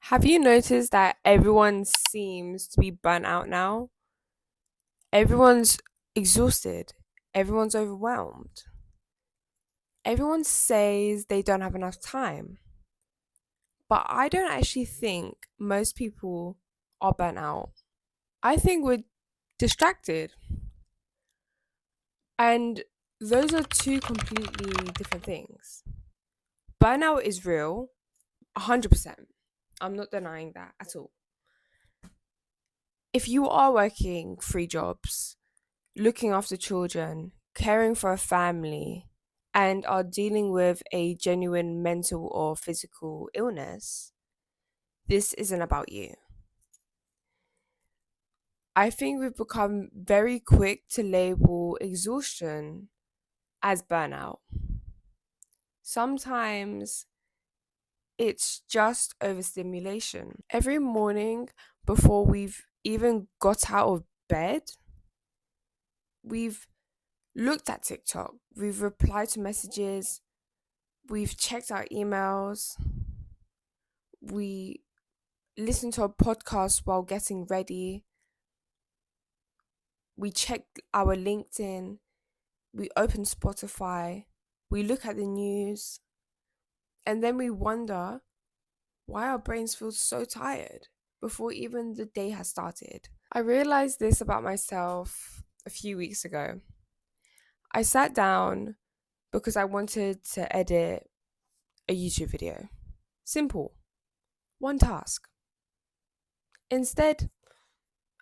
Have you noticed that everyone seems to be burnt out now? Everyone's exhausted. Everyone's overwhelmed. Everyone says they don't have enough time. But I don't actually think most people are burnt out. I think we're distracted. And those are two completely different things. Burnout is real, 100%. I'm not denying that at all. If you are working 3 jobs, looking after children, caring for a family, and are dealing with a genuine mental or physical illness, this isn't about you. I think we've become very quick to label exhaustion as burnout. Sometimes it's just overstimulation. Every morning, before we've even got out of bed, we've looked at TikTok, we've replied to messages, we've checked our emails, we listened to a podcast while getting ready, we check our LinkedIn, we open Spotify, we look at the news, and then we wonder why our brains feel so tired before even the day has started. I realized this about myself a few weeks ago. I sat down because I wanted to edit a YouTube video. Simple. One task. Instead,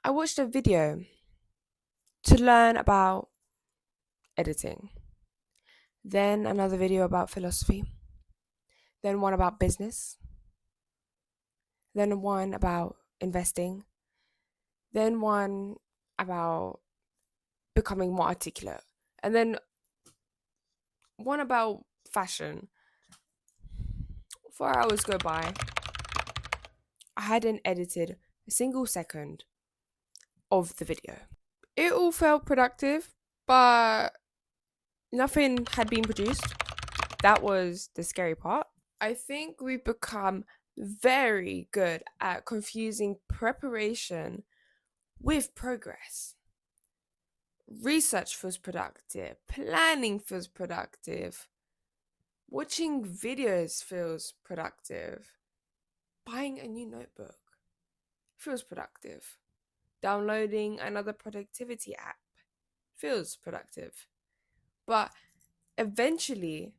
I watched a video to learn about editing, then another video about philosophy, then one about business, then one about investing, then one about becoming more articulate, and then one about fashion. 4 hours go by. I hadn't edited a single second of the video. It all felt productive, but nothing had been produced. That was the scary part. I think we've become very good at confusing preparation with progress. Research feels productive, planning feels productive, watching videos feels productive, buying a new notebook feels productive, downloading another productivity app feels productive. But eventually,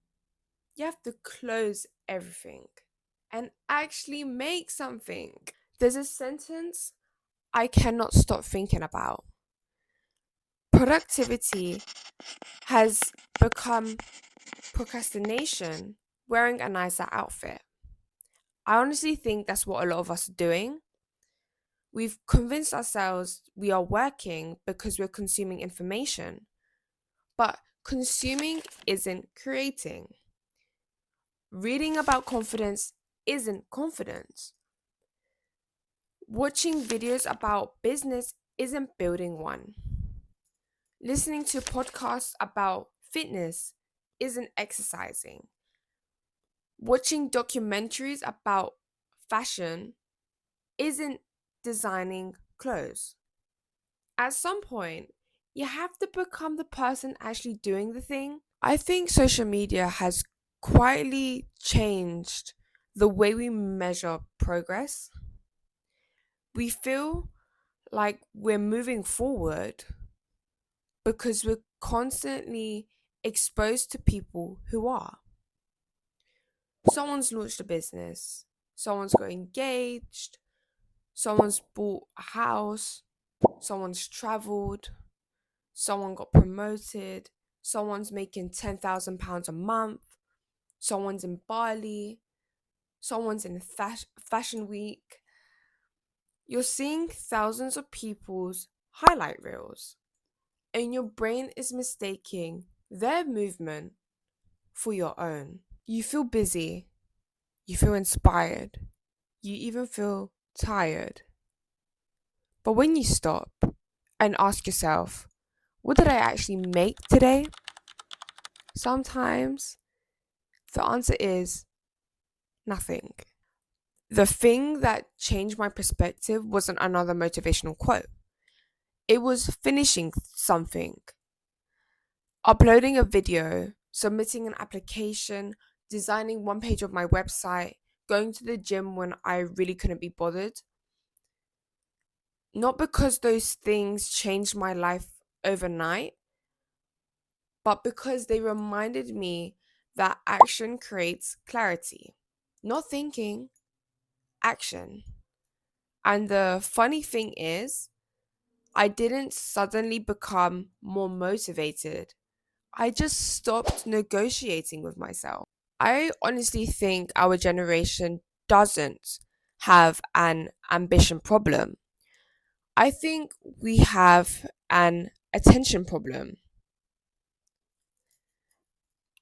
you have to close everything and actually make something. There's a sentence I cannot stop thinking about. Productivity has become procrastination wearing a nicer outfit. I honestly think that's what a lot of us are doing. We've convinced ourselves we are working because we're consuming information, but consuming isn't creating. Reading about confidence isn't confidence. Watching videos about business isn't building one. Listening to podcasts about fitness isn't exercising. Watching documentaries about fashion isn't designing clothes. At some point, you have to become the person actually doing the thing. I think social media has quietly changed the way we measure progress. We feel like we're moving forward because we're constantly exposed to people who are. Someone's launched a business, someone's got engaged, someone's bought a house, someone's traveled, someone got promoted, someone's making £10,000 a month, someone's in Bali, someone's in fashion week. You're seeing thousands of people's highlight reels, and your brain is mistaking their movement for your own. You feel busy, you feel inspired, you even feel tired. But when you stop and ask yourself, what did I actually make today? Sometimes the answer is nothing. The thing that changed my perspective wasn't another motivational quote. It was finishing something, uploading a video, submitting an application, designing one page of my website, going to the gym when I really couldn't be bothered. Not because those things changed my life overnight, but because they reminded me that action creates clarity. Not thinking, action. And the funny thing is, I didn't suddenly become more motivated. I just stopped negotiating with myself. I honestly think our generation doesn't have an ambition problem. I think we have an attention problem.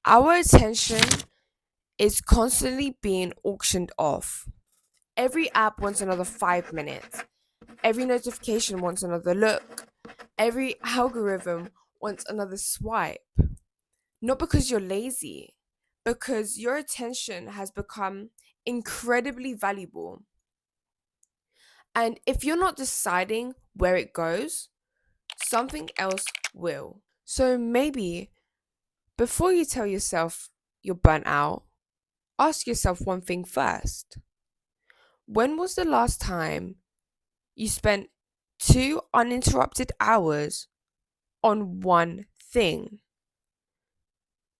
Our attention is constantly being auctioned off. Every app wants another 5 minutes. Every notification wants another look. Every algorithm wants another swipe. Not because you're lazy, because your attention has become incredibly valuable. And if you're not deciding where it goes, something else will. So maybe before you tell yourself you're burnt out, ask yourself one thing first. When was the last time you spent 2 uninterrupted hours on one thing?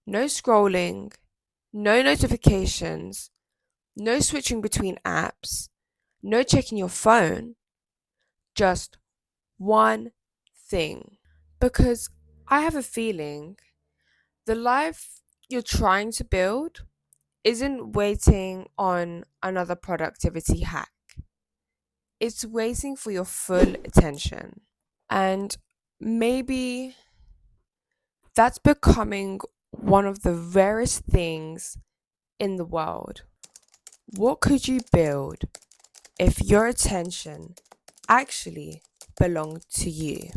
No scrolling, no notifications, no switching between apps, no checking your phone, just one thing. Because I have a feeling the life you're trying to build isn't waiting on another productivity hack. It's waiting for your full attention. And maybe that's becoming one of the rarest things in the world. What could you build if your attention actually belonged to you?